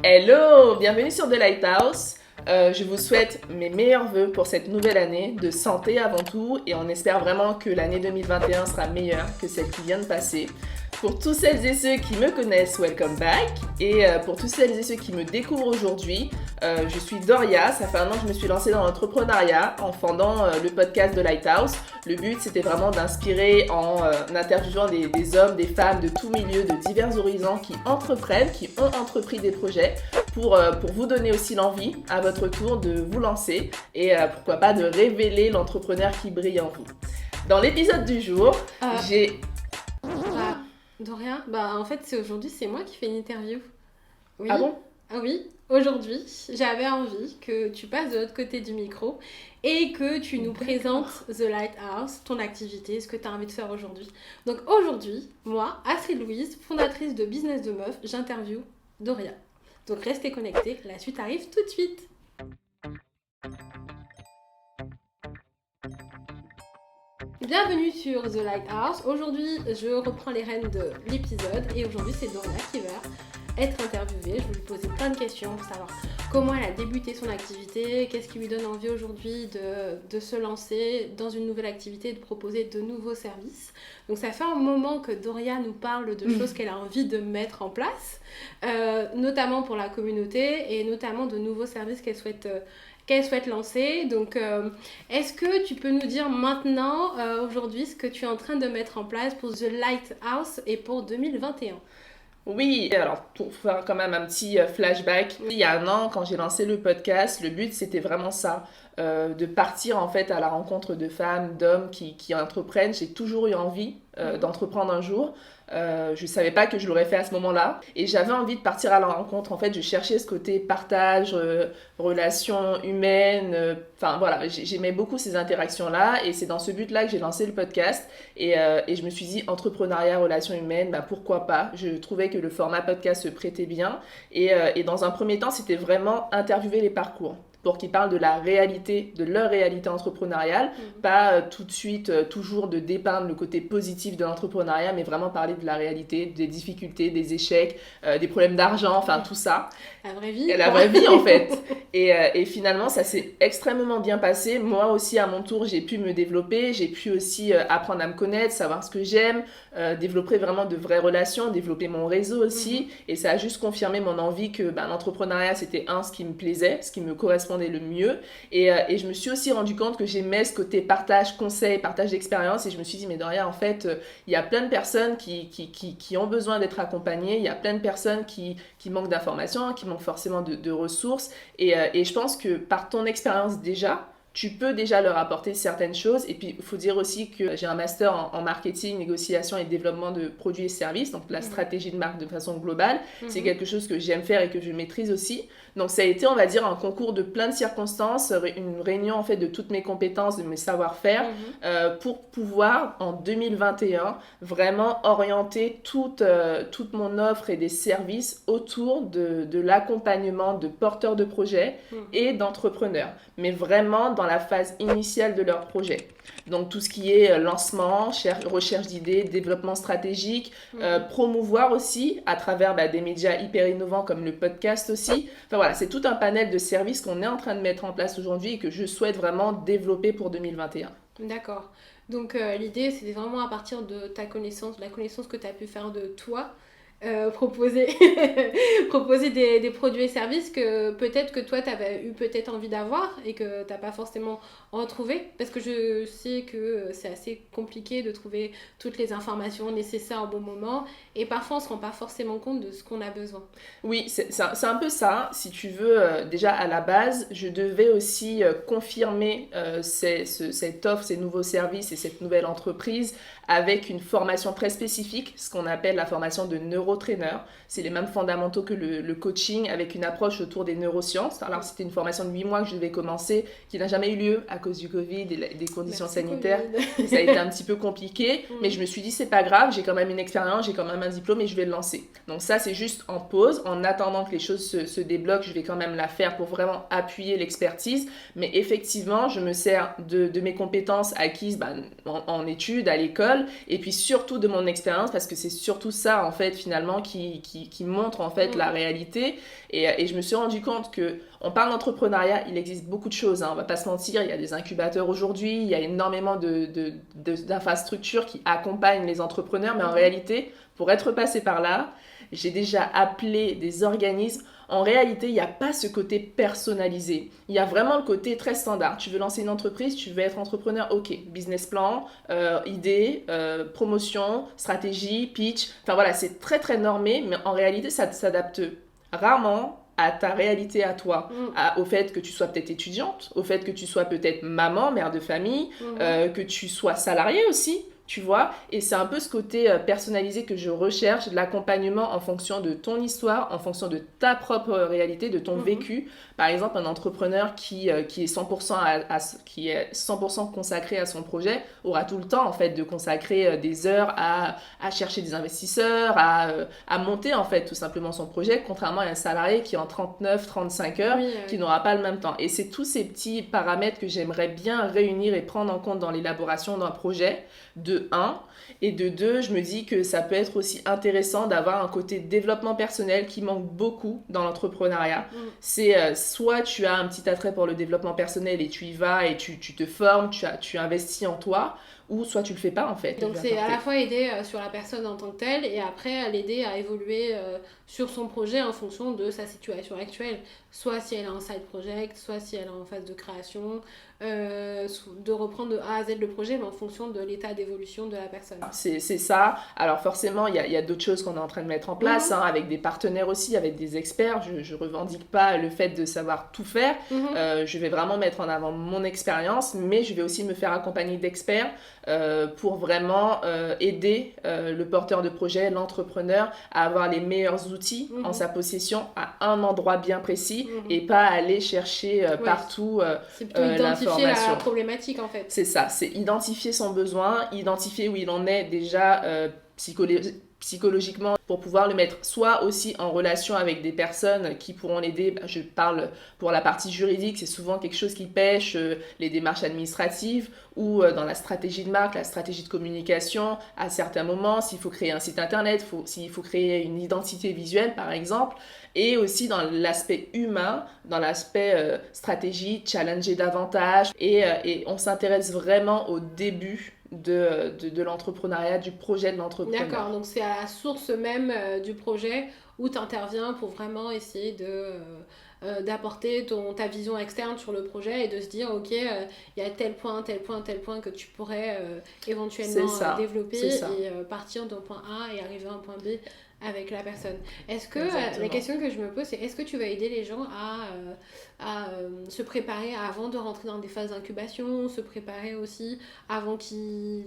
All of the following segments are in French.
Hello, bienvenue sur The Lighthouse. Je vous souhaite mes meilleurs vœux pour cette nouvelle année, de santé avant tout, et on espère vraiment que l'année 2021 sera meilleure que celle qui vient de passer. Pour tous celles et ceux qui me connaissent, welcome back. Et pour tous celles et ceux qui me découvrent aujourd'hui, je suis Doria. Ça fait un an que je me suis lancée dans l'entrepreneuriat en fondant le podcast de Lighthouse. Le but, c'était vraiment d'inspirer en interviewant des hommes, des femmes de tout milieu, de divers horizons qui entreprennent, qui ont entrepris des projets pour vous donner aussi l'envie, à votre tour, de vous lancer et pourquoi pas de révéler l'entrepreneur qui brille en vous. Dans l'épisode du jour, j'ai... Doria, en fait aujourd'hui c'est moi qui fais une interview. Oui. Ah bon? Ah oui, aujourd'hui j'avais envie que tu passes de l'autre côté du micro et que tu nous présentes The Lighthouse, ton activité, ce que tu as envie de faire aujourd'hui. Donc aujourd'hui, moi, Astrid Louise, fondatrice de Business de Meuf, j'interview Doria. Donc restez connectés, la suite arrive tout de suite. Bienvenue sur The Lighthouse. Aujourd'hui, je reprends les rênes de l'épisode et aujourd'hui, c'est Doria qui va être interviewée. Je vais lui poser plein de questions pour savoir comment elle a débuté son activité, qu'est-ce qui lui donne envie aujourd'hui de se lancer dans une nouvelle activité et de proposer de nouveaux services. Donc ça fait un moment que Doria nous parle de choses qu'elle a envie de mettre en place, notamment pour la communauté et notamment de nouveaux services qu'elle souhaite lancer. Donc, est-ce que tu peux nous dire maintenant, aujourd'hui, ce que tu es en train de mettre en place pour The Lighthouse et pour 2021? Oui, alors pour faire quand même un petit flashback, il y a un an, quand j'ai lancé le podcast, le but c'était vraiment ça, de partir en fait à la rencontre de femmes, d'hommes qui entreprennent. J'ai toujours eu envie d'entreprendre un jour. Je savais pas que je l'aurais fait à ce moment-là et j'avais envie de partir à la rencontre. En fait, je cherchais ce côté partage, relations humaines, enfin voilà, j'aimais beaucoup ces interactions-là et c'est dans ce but-là que j'ai lancé le podcast et je me suis dit entrepreneuriat, relations humaines, pourquoi pas. Je trouvais que le format podcast se prêtait bien et dans un premier temps, c'était vraiment interviewer les parcours pour qu'ils parlent de la réalité, de leur réalité entrepreneuriale, pas tout de suite, toujours de dépeindre le côté positif de l'entrepreneuriat, mais vraiment parler de la réalité, des difficultés, des échecs, des problèmes d'argent, enfin tout ça. La vraie vie. La vraie vie en fait. Et finalement, ça s'est extrêmement bien passé. Moi aussi, à mon tour, j'ai pu me développer, j'ai pu aussi apprendre à me connaître, savoir ce que j'aime, développer vraiment de vraies relations, développer mon réseau aussi. Et ça a juste confirmé mon envie que l'entrepreneuriat, c'était ce qui me plaisait, ce qui me correspondait le mieux et je me suis aussi rendu compte que j'aimais ce côté partage, conseil, partage d'expérience et je me suis dit mais Doria en fait il y a plein de personnes qui ont besoin d'être accompagnées, il y a plein de personnes qui manquent d'informations, qui manquent forcément de ressources et je pense que par ton expérience déjà tu peux déjà leur apporter certaines choses. Et puis, il faut dire aussi que j'ai un master en marketing, négociation et développement de produits et services, donc la stratégie de marque de façon globale. C'est quelque chose que j'aime faire et que je maîtrise aussi. Donc, ça a été, on va dire, un concours de plein de circonstances, une réunion, en fait, de toutes mes compétences, de mes savoir-faire, pour pouvoir, en 2021, vraiment orienter toute mon offre et des services autour de l'accompagnement de porteurs de projets et d'entrepreneurs. Mais vraiment dans la phase initiale de leur projet. Donc tout ce qui est lancement, recherche d'idées, développement stratégique, promouvoir aussi à travers des médias hyper innovants comme le podcast aussi. Enfin voilà, c'est tout un panel de services qu'on est en train de mettre en place aujourd'hui et que je souhaite vraiment développer pour 2021. D'accord. Donc l'idée, c'était vraiment à partir de ta connaissance, de la connaissance que tu as pu faire de toi, proposer des produits et services que peut-être que toi tu avais eu peut-être envie d'avoir et que tu n'as pas forcément retrouvé, parce que je sais que c'est assez compliqué de trouver toutes les informations nécessaires au bon moment et parfois on ne se rend pas forcément compte de ce qu'on a besoin. Oui, c'est un peu ça. Si tu veux, déjà à la base, je devais aussi confirmer cette offre, ces nouveaux services et cette nouvelle entreprise avec une formation très spécifique, ce qu'on appelle la formation de neurotraîneur. C'est les mêmes fondamentaux que le coaching avec une approche autour des neurosciences. Alors c'était une formation de 8 mois que je devais commencer, qui n'a jamais eu lieu à cause du Covid et des conditions sanitaires. Ça a été un petit peu compliqué, mais je me suis dit c'est pas grave, j'ai quand même une expérience, j'ai quand même un diplôme et je vais le lancer. Donc ça c'est juste en pause, en attendant que les choses se débloquent, je vais quand même la faire pour vraiment appuyer l'expertise. Mais effectivement, je me sers de mes compétences acquises en études, à l'école, et puis surtout de mon expérience, parce que c'est surtout ça en fait finalement finalement qui montre en fait la réalité. Et je me suis rendu compte que on parle d'entrepreneuriat, il existe beaucoup de choses, hein, on va pas se mentir, il y a des incubateurs aujourd'hui, il y a énormément d'infrastructures qui accompagnent les entrepreneurs, mais en réalité, pour être passé par là, j'ai déjà appelé des organismes. En réalité, il n'y a pas ce côté personnalisé. Il y a vraiment le côté très standard. Tu veux lancer une entreprise, tu veux être entrepreneur, ok. Business plan, idée, promotion, stratégie, pitch. Enfin voilà, c'est très très normé, mais en réalité, ça s'adapte rarement à ta réalité à toi, au fait que tu sois peut-être étudiante, au fait que tu sois peut-être maman, mère de famille, que tu sois salarié aussi. Tu vois, et c'est un peu ce côté personnalisé que je recherche, de l'accompagnement en fonction de ton histoire, en fonction de ta propre réalité, de ton vécu. Par exemple, un entrepreneur qui est 100% qui est 100% consacré à son projet aura tout le temps en fait de consacrer des heures à chercher des investisseurs, à monter en fait tout simplement son projet, contrairement à un salarié qui en 39-35 heures, qui n'aura pas le même temps. Et c'est tous ces petits paramètres que j'aimerais bien réunir et prendre en compte dans l'élaboration d'un projet, de 1. Et de 2, je me dis que ça peut être aussi intéressant d'avoir un côté développement personnel qui manque beaucoup dans l'entrepreneuriat. C'est soit tu as un petit attrait pour le développement personnel et tu y vas et tu te formes, tu investis en toi, ou soit tu le fais pas en fait. Donc c'est à la fois aider sur la personne en tant que telle et après l'aider à évoluer sur son projet en fonction de sa situation actuelle. Soit si elle est en side project, soit si elle est en phase de création, de reprendre de A à Z le projet, mais en fonction de l'état d'évolution de la personne. C'est ça. Alors forcément, il y a d'autres choses qu'on est en train de mettre en place, hein, avec des partenaires aussi, avec des experts. Je revendique pas le fait de savoir tout faire. Je vais vraiment mettre en avant mon expérience, mais je vais aussi me faire accompagner d'experts pour vraiment aider le porteur de projet, l'entrepreneur, à avoir les meilleurs outils en sa possession à un endroit bien précis et pas aller chercher partout c'est plutôt identifier l'information. La problématique en fait. C'est ça, c'est identifier son besoin, identifier où il en est déjà psychologiquement pour pouvoir le mettre soit aussi en relation avec des personnes qui pourront l'aider. Je parle pour la partie juridique, c'est souvent quelque chose qui pêche, les démarches administratives ou dans la stratégie de marque, la stratégie de communication à certains moments, s'il faut créer un site internet, s'il faut créer une identité visuelle par exemple, et aussi dans l'aspect humain, dans l'aspect stratégie, challenger davantage et on s'intéresse vraiment au début de l'entrepreneuriat, du projet de l'entrepreneur. D'accord, donc c'est à la source même du projet où tu interviens pour vraiment essayer d'apporter ta vision externe sur le projet et de se dire ok, il y a tel point que tu pourrais éventuellement développer et partir d'un point A et arriver à un point B avec la personne. Est-ce que la question que je me pose, c'est est-ce que tu vas aider les gens à se préparer avant de rentrer dans des phases d'incubation, se préparer aussi avant qu'ils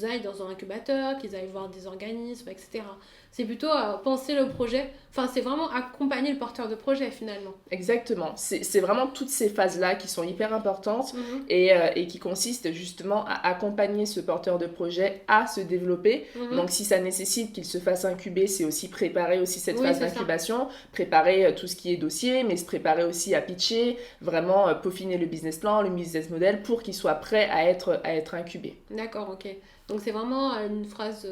aillent dans un incubateur, qu'ils aillent voir des organismes, etc. C'est plutôt penser le projet, enfin c'est vraiment accompagner le porteur de projet finalement. Exactement, c'est vraiment toutes ces phases-là qui sont hyper importantes et qui consistent justement à accompagner ce porteur de projet à se développer. Donc si ça nécessite qu'il se fasse incuber, c'est aussi préparer aussi cette phase d'incubation, préparer tout ce qui est dossier, mais se préparer aussi à pitcher, vraiment peaufiner le business plan, le business model pour qu'il soit prêt à être incubé. D'accord, ok. Donc c'est vraiment une phase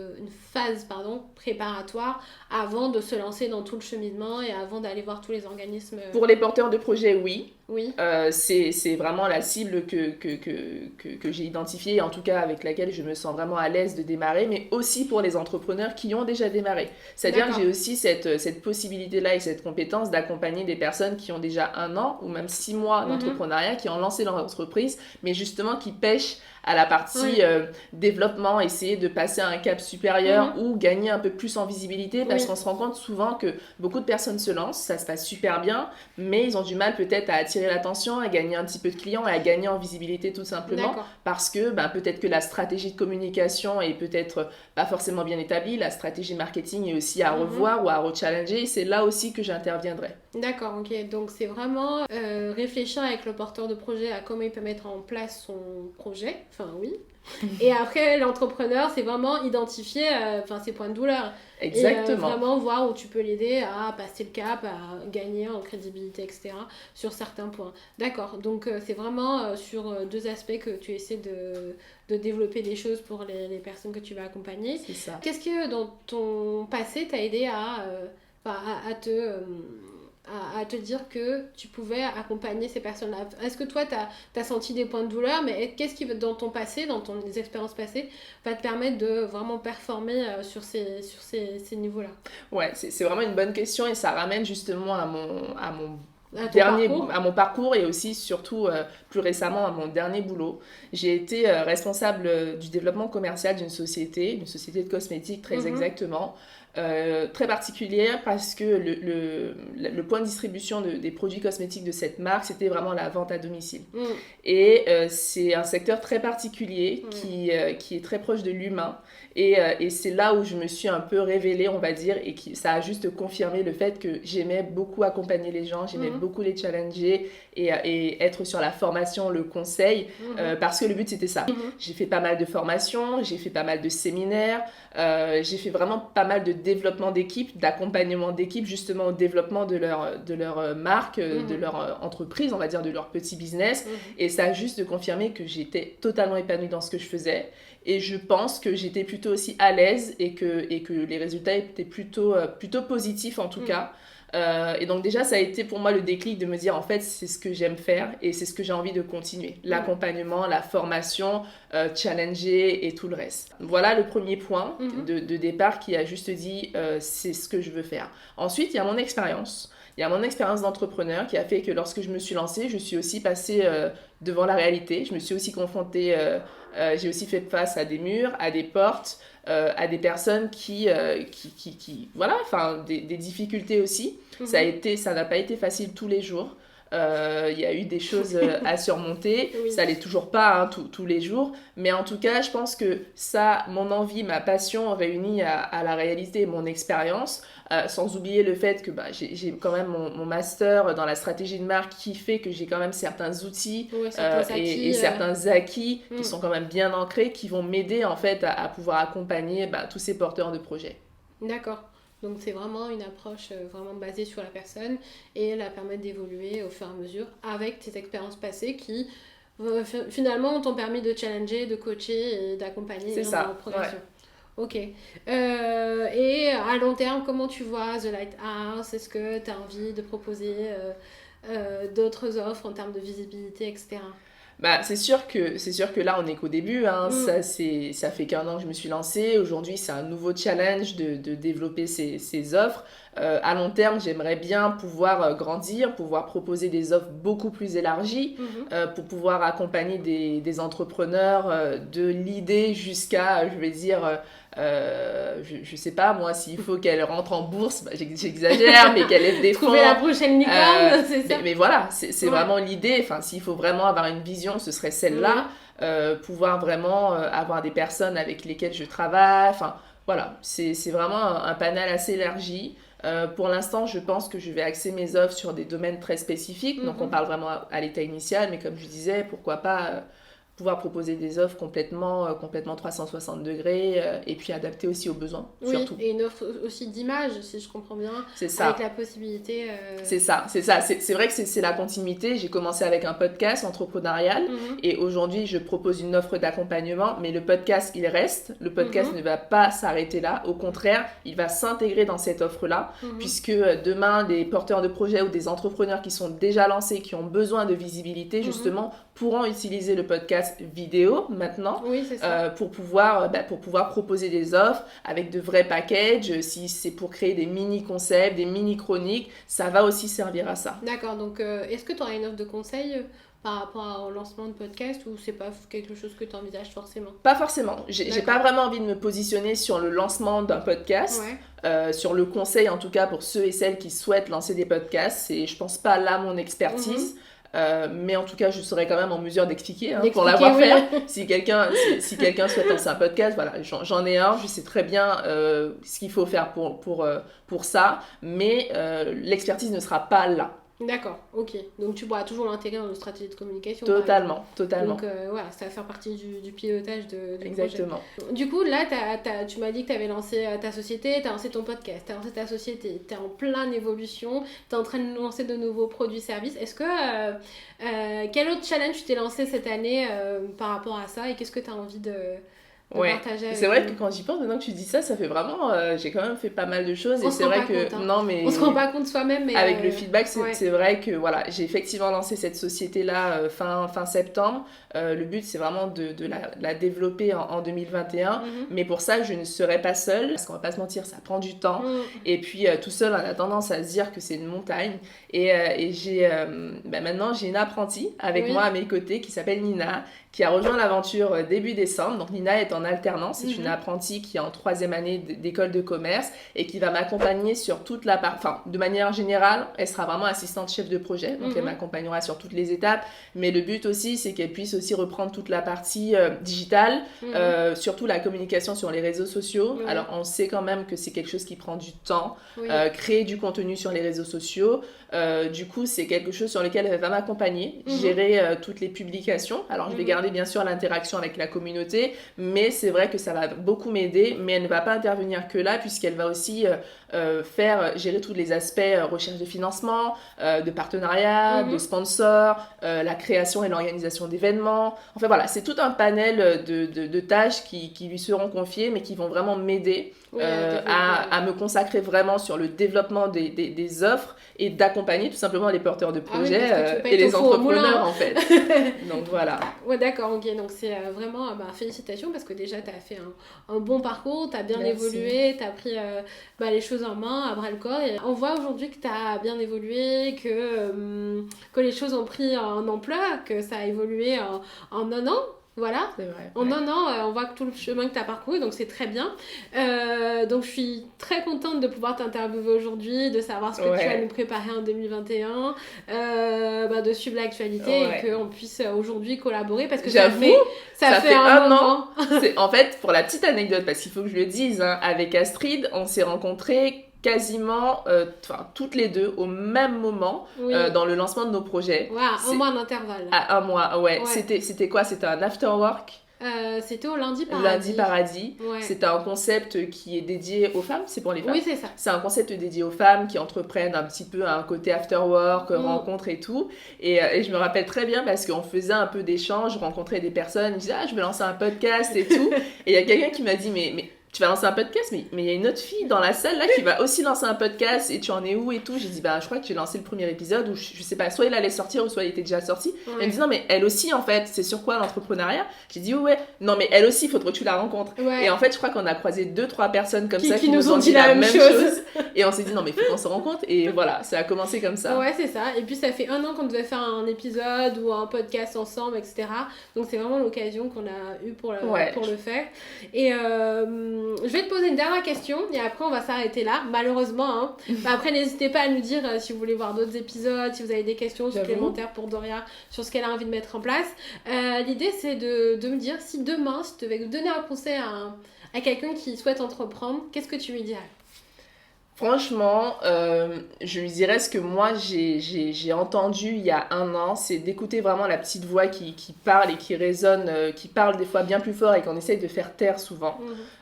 préparatoire avant de se lancer dans tout le cheminement et avant d'aller voir tous les organismes. Pour les porteurs de projets, oui. Oui. C'est vraiment la cible que j'ai identifiée, en tout cas avec laquelle je me sens vraiment à l'aise de démarrer, mais aussi pour les entrepreneurs qui ont déjà démarré. C'est-à-dire que j'ai aussi cette possibilité-là et cette compétence d'accompagner des personnes qui ont déjà 1 an ou même 6 mois d'entrepreneuriat, qui ont lancé leur entreprise, mais justement qui pêchent à la partie développement, essayer de passer à un cap supérieur ou gagner un peu plus en visibilité, parce qu'on se rend compte souvent que beaucoup de personnes se lancent, ça se passe super bien, mais ils ont du mal peut-être à attirer l'attention, à gagner un petit peu de clients et à gagner en visibilité tout simplement, parce que peut-être que la stratégie de communication est peut-être pas forcément bien établie, la stratégie marketing est aussi à revoir ou à rechallenger, c'est là aussi que j'interviendrai. D'accord, ok, donc c'est vraiment réfléchir avec le porteur de projet à comment il peut mettre en place son projet Enfin, oui. Et après, l'entrepreneur, c'est vraiment identifier ses points de douleur. Exactement. Et vraiment voir où tu peux l'aider à passer le cap, à gagner en crédibilité, etc. sur certains points. D'accord, donc c'est vraiment sur deux aspects que tu essaies de développer des choses pour les personnes que tu vas accompagner. C'est ça. Qu'est-ce que dans ton passé t'a aidé à te dire que tu pouvais accompagner ces personnes-là? Est-ce que toi, tu as senti des points de douleur, mais qu'est-ce qui, dans ton passé, dans les expériences passées, va te permettre de vraiment performer sur ces niveaux-là? Ouais, c'est vraiment une bonne question et ça ramène justement à mon parcours et aussi surtout plus récemment à mon dernier boulot. J'ai été responsable du développement commercial d'une société de cosmétiques très exactement. Très particulière parce que le point de distribution des produits cosmétiques de cette marque, c'était vraiment la vente à domicile. Et c'est un secteur très particulier qui est très proche de l'humain. Et c'est là où je me suis un peu révélée, on va dire, et ça a juste confirmé le fait que j'aimais beaucoup accompagner les gens, j'aimais beaucoup les challenger et être sur la formation, le conseil, parce que le but c'était ça. J'ai fait pas mal de formations, j'ai fait pas mal de séminaires, j'ai fait vraiment pas mal de développement d'équipe, d'accompagnement d'équipe, justement au développement de leur marque, de leur entreprise, on va dire, de leur petit business. Et ça a juste confirmé que j'étais totalement épanouie dans ce que je faisais. Et je pense que j'étais plutôt aussi à l'aise et que les résultats étaient plutôt positifs en tout cas. Et donc déjà, ça a été pour moi le déclic de me dire, en fait, c'est ce que j'aime faire et c'est ce que j'ai envie de continuer. L'accompagnement, la formation, challenger et tout le reste. Voilà le premier point de départ qui a juste dit, c'est ce que je veux faire. Ensuite, il y a mon expérience. Il y a mon expérience d'entrepreneur qui a fait que lorsque je me suis lancée, je suis aussi passée devant la réalité. Je me suis aussi confrontée, j'ai aussi fait face à des murs, à des portes, à des personnes qui voilà, enfin des difficultés aussi. Ça n'a pas été facile tous les jours. Il y a eu des choses à surmonter. Ça l'est toujours pas tous les jours, mais en tout cas je pense que ça, mon envie, ma passion réunie à la réalité, mon expérience, sans oublier le fait que j'ai quand même mon master dans la stratégie de marque qui fait que j'ai quand même certains outils et certains acquis qui sont quand même bien ancrés, qui vont m'aider en fait à pouvoir accompagner tous ces porteurs de projets. D'accord. Donc c'est vraiment une approche vraiment basée sur la personne et la permettre d'évoluer au fur et à mesure avec tes expériences passées qui finalement t'ont permis de challenger, de coacher et d'accompagner les gens dans leur progression. Ok. Et à long terme, comment tu vois The Lighthouse? Est-ce que tu as envie de proposer d'autres offres en termes de visibilité, etc.? C'est sûr que là on est qu'au début, ça fait qu'1 an que je me suis lancée. Aujourd'hui c'est un nouveau challenge de développer ces offres. À long terme, j'aimerais bien pouvoir grandir, pouvoir proposer des offres beaucoup plus élargies, pour pouvoir accompagner des entrepreneurs de l'idée jusqu'à, je vais dire, je sais pas moi, s'il faut qu'elle rentre en bourse, j'exagère, mais qu'elle lève des fonds. Trouver la prochaine licorne, c'est ça. Mais voilà, c'est vraiment l'idée. Enfin, s'il faut vraiment avoir une vision, ce serait celle-là. Pouvoir vraiment avoir des personnes avec lesquelles je travaille. Enfin, voilà, c'est vraiment un panel assez élargi. Pour l'instant, je pense que je vais axer mes offres sur des domaines très spécifiques. Donc, on parle vraiment à l'état initial, mais comme je disais, pourquoi pas pouvoir proposer des offres complètement 360 degrés et puis adaptées aussi aux besoins, surtout. Et une offre aussi d'image, si je comprends bien, c'est ça. Avec la possibilité... C'est ça. C'est vrai que c'est la continuité. J'ai commencé avec un podcast entrepreneurial et aujourd'hui, je propose une offre d'accompagnement, mais le podcast, il reste. Le podcast ne va pas s'arrêter là. Au contraire, il va s'intégrer dans cette offre-là, puisque demain, des porteurs de projets ou des entrepreneurs qui sont déjà lancés, qui ont besoin de visibilité, justement, pourront utiliser le podcast vidéo maintenant pour pouvoir proposer des offres avec de vrais packages. Si c'est pour créer des mini-concepts, des mini-chroniques, ça va aussi servir à ça. D'accord, donc est-ce que tu auras une offre de conseil par rapport au lancement de podcast ou c'est pas quelque chose que tu envisages forcément? Pas forcément. J'ai pas vraiment envie de me positionner sur le lancement d'un podcast, sur le conseil en tout cas pour ceux et celles qui souhaitent lancer des podcasts. Je pense pas là mon expertise. Mais en tout cas, je serai quand même en mesure d'expliquer pour l'avoir fait. Si quelqu'un souhaite lancer un podcast, voilà, j'en ai un, je sais très bien ce qu'il faut faire pour ça, mais l'expertise ne sera pas là. D'accord, ok. Donc tu pourras toujours l'intégrer dans une stratégie de communication. Totalement. Donc voilà, ça va faire partie du pilotage du Exactement. projet. Du coup, là, tu m'as dit que tu avais lancé ta société, tu as lancé ton podcast, tu as lancé ta société, tu es en pleine évolution, tu es en train de lancer de nouveaux produits-services. Est-ce que quel autre challenge tu t'es lancé cette année par rapport à ça et qu'est-ce que tu as envie de partager avec c'est vrai nous? que quand j'y pense, maintenant que tu dis ça, ça fait vraiment. J'ai quand même fait pas mal de choses On et se c'est rend vrai pas que. compte, hein. Non, mais. On se rend pas compte soi-même, mais Avec le feedback, ouais. c'est vrai que voilà, j'ai effectivement lancé cette société-là fin septembre. Le but, c'est vraiment de la développer en 2021. Mais pour ça, je ne serai pas seule. Parce qu'on va pas se mentir, ça prend du temps. Et puis, tout seul, on a tendance à se dire que c'est une montagne. Et maintenant, j'ai une apprentie avec moi à mes côtés qui s'appelle Nina, qui a rejoint l'aventure début décembre. Donc Nina est en alternance, c'est une apprentie qui est en 3e année d'école de commerce et qui va m'accompagner sur toute la part, enfin de manière générale, elle sera vraiment assistante chef de projet, donc elle m'accompagnera sur toutes les étapes, mais le but aussi c'est qu'elle puisse aussi reprendre toute la partie digitale, surtout la communication sur les réseaux sociaux. Alors on sait quand même que c'est quelque chose qui prend du temps, créer du contenu sur les réseaux sociaux, du coup c'est quelque chose sur lequel elle va m'accompagner, gérer toutes les publications. Alors je vais garder bien sûr l'interaction avec la communauté, mais c'est vrai que ça va beaucoup m'aider, mais elle ne va pas intervenir que là puisqu'elle va aussi gérer tous les aspects recherche de financement, de partenariat, de sponsors, la création et l'organisation d'événements. Enfin voilà, c'est tout un panel de tâches qui lui seront confiées, mais qui vont vraiment m'aider à me consacrer vraiment sur le développement des offres et d'accompagner tout simplement les porteurs de projets et les entrepreneurs en fait. Donc voilà. Ouais, d'accord, ok. Donc c'est vraiment félicitations parce que déjà tu as fait un bon parcours, tu as bien évolué, tu as pris les choses en main à bras le corps. Et on voit aujourd'hui que tu as bien évolué, que les choses ont pris en ampleur, que ça a évolué en un an. Voilà, c'est vrai, en un an, on voit que tout le chemin que tu as parcouru, donc c'est très bien. Donc je suis très contente de pouvoir t'interviewer aujourd'hui, de savoir ce que tu vas nous préparer en 2021, de suivre l'actualité et qu'on puisse aujourd'hui collaborer parce que ça fait un moment. En fait, pour la petite anecdote, parce qu'il faut que je le dise, avec Astrid, on s'est rencontrés quasiment toutes les deux au même moment dans le lancement de nos projets. Un mois d'intervalle. À un mois, C'était quoi? C'était un after work. C'était au Lundi Paradis. Lundi Paradis. C'est un concept qui est dédié aux femmes, c'est pour les femmes. Oui, c'est ça. C'est un concept dédié aux femmes qui entreprennent un petit peu un côté after work, rencontre et tout. Et je me rappelle très bien parce qu'on faisait un peu d'échanges, je rencontrais des personnes, je disais je vais lancer un podcast et tout. Et il y a quelqu'un qui m'a dit mais tu vas lancer un podcast, mais il y a une autre fille dans la salle là qui va aussi lancer un podcast et tu en es où et tout. J'ai dit je crois que j'ai lancé le premier épisode ou je sais pas, soit il allait sortir ou soit il était déjà sorti. Elle me dit non mais elle aussi en fait, c'est sur quoi l'entrepreneuriat? J'ai dit non mais elle aussi, il faudrait que tu la rencontres. Et en fait je crois qu'on a croisé 2-3 personnes comme ça qui nous ont dit la même chose. Et on s'est dit non mais il faut qu'on se rencontre et voilà, ça a commencé comme ça. Ouais c'est ça, et puis ça fait 1 an qu'on devait faire un épisode ou un podcast ensemble, etc. Donc c'est vraiment l'occasion qu'on a eu pour le faire. Et je vais te poser une dernière question et après on va s'arrêter là, malheureusement. Après n'hésitez pas à nous dire si vous voulez voir d'autres épisodes, si vous avez des questions supplémentaires pour Doria sur ce qu'elle a envie de mettre en place. L'idée c'est de me dire si demain, si tu devais donner un conseil à quelqu'un qui souhaite entreprendre, qu'est-ce que tu lui dirais? Franchement, je lui dirais ce que moi j'ai entendu il y a 1 an, c'est d'écouter vraiment la petite voix qui parle et qui résonne, qui parle des fois bien plus fort et qu'on essaye de faire taire souvent,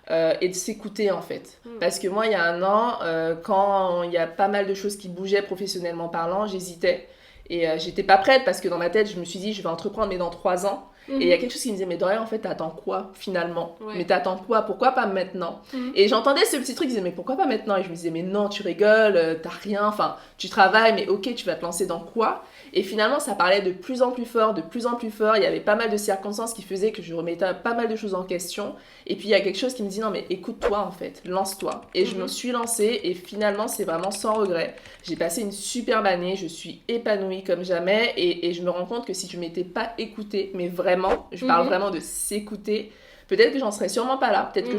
et de s'écouter en fait. Parce que moi il y a 1 an, quand il y a pas mal de choses qui bougeaient professionnellement parlant, j'hésitais. Et j'étais pas prête parce que dans ma tête, je me suis dit je vais entreprendre mais dans 3 ans. Et il y a quelque chose qui me disait mais Doria en fait t'attends quoi finalement? Mais t'attends quoi? Pourquoi pas maintenant? Et j'entendais ce petit truc qui disait mais pourquoi pas maintenant? Et je me disais mais non tu rigoles, t'as rien, enfin tu travailles mais ok tu vas te lancer dans quoi? Et finalement ça parlait de plus en plus fort, il y avait pas mal de circonstances qui faisaient que je remettais pas mal de choses en question. Et puis il y a quelque chose qui me dit non mais écoute-toi en fait, lance-toi. Et je me suis lancée et finalement c'est vraiment sans regret. J'ai passé une superbe année, je suis épanouie comme jamais et je me rends compte que si je m'étais pas écoutée, mais vraiment, je parle vraiment de s'écouter, peut-être que j'en serais sûrement pas là, peut-être que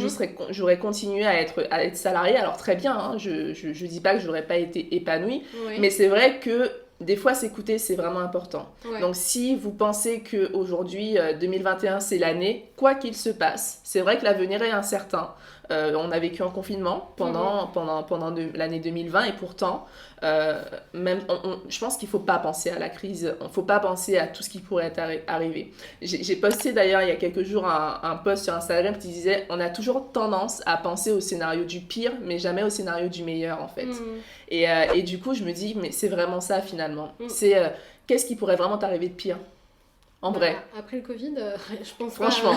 j'aurais continué à être salariée, alors très bien, je dis pas que j'aurais pas été épanouie, mais c'est vrai que des fois s'écouter c'est vraiment important. Donc si vous pensez qu'aujourd'hui 2021 c'est l'année, quoi qu'il se passe, c'est vrai que l'avenir est incertain. On a vécu en confinement pendant l'année 2020 et pourtant, je pense qu'il ne faut pas penser à la crise, il ne faut pas penser à tout ce qui pourrait arriver. J'ai posté d'ailleurs il y a quelques jours un post sur Instagram qui disait on a toujours tendance à penser au scénario du pire, mais jamais au scénario du meilleur en fait. Et du coup, je me dis, mais c'est vraiment ça finalement. C'est qu'est-ce qui pourrait vraiment t'arriver de pire ? En vrai. Après le Covid, je pense franchement.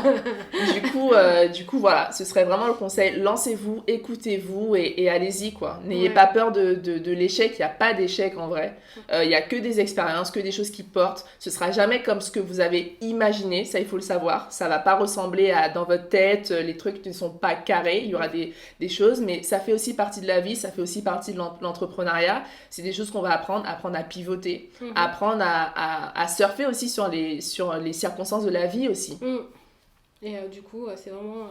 Du coup, voilà, ce serait vraiment le conseil. Lancez-vous, écoutez-vous et allez-y, quoi. N'ayez pas peur de l'échec. Il n'y a pas d'échec, en vrai. Il n'y a que des expériences, que des choses qui portent. Ce sera jamais comme ce que vous avez imaginé. Ça, il faut le savoir. Ça va pas ressembler à dans votre tête. Les trucs ne sont pas carrés. Il y aura des choses, mais ça fait aussi partie de la vie. Ça fait aussi partie de l'entrepreneuriat. C'est des choses qu'on va apprendre à pivoter, apprendre à surfer aussi sur les circonstances de la vie aussi. Et du coup, c'est vraiment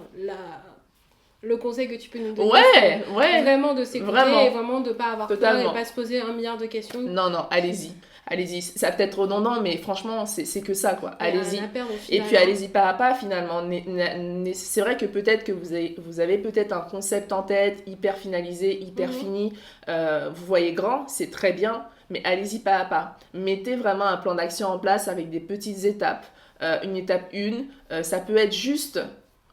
le conseil que tu peux nous donner. Vraiment de s'écouter et vraiment de ne pas avoir peur et pas se poser 1 milliard de questions. Non, allez-y. Ça peut être redondant, mais franchement, c'est que ça, quoi. Allez-y. Et puis, allez-y pas à pas, finalement. C'est vrai que peut-être que vous avez peut-être un concept en tête, hyper finalisé, hyper fini. Vous voyez grand, c'est très bien. Mais allez-y pas à pas. Mettez vraiment un plan d'action en place avec des petites étapes. Une étape 1, ça peut être juste,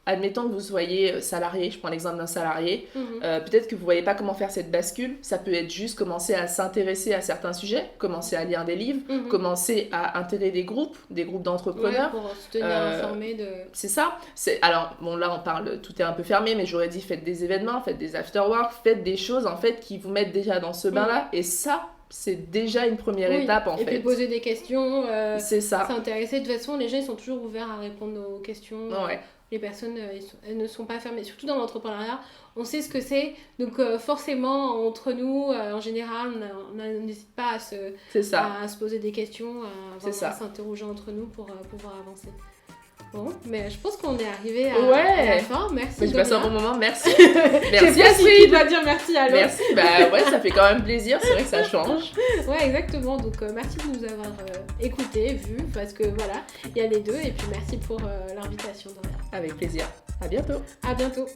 admettons que vous soyez salarié, je prends l'exemple d'un salarié, peut-être que vous ne voyez pas comment faire cette bascule, ça peut être juste commencer à s'intéresser à certains sujets, commencer à lire des livres, commencer à intégrer des groupes d'entrepreneurs. Pour se tenir informé de... C'est ça. Alors, bon là on parle, tout est un peu fermé, mais j'aurais dit faites des événements, faites des after-work, faites des choses en fait qui vous mettent déjà dans ce bain-là, et ça... c'est déjà une première étape en fait. Et puis poser des questions, c'est ça. S'intéresser. De toute façon, les gens ils sont toujours ouverts à répondre aux questions. Les personnes elles ne sont pas fermées. Surtout dans l'entrepreneuriat, on sait ce que c'est. Donc forcément, entre nous, en général, on n'hésite pas à se poser des questions, à s'interroger entre nous pour pouvoir avancer. Bon, mais je pense qu'on est arrivé à la fin. Merci. Je passe un bon moment, merci. Merci Astrid. Tu dois dire merci à l'autre. Merci, ça fait quand même plaisir, c'est vrai que ça change. Ouais, exactement. Donc merci de nous avoir écoutés, vus, parce que voilà, il y a les deux. Et puis merci pour l'invitation, Doria. Avec plaisir. À bientôt. À bientôt.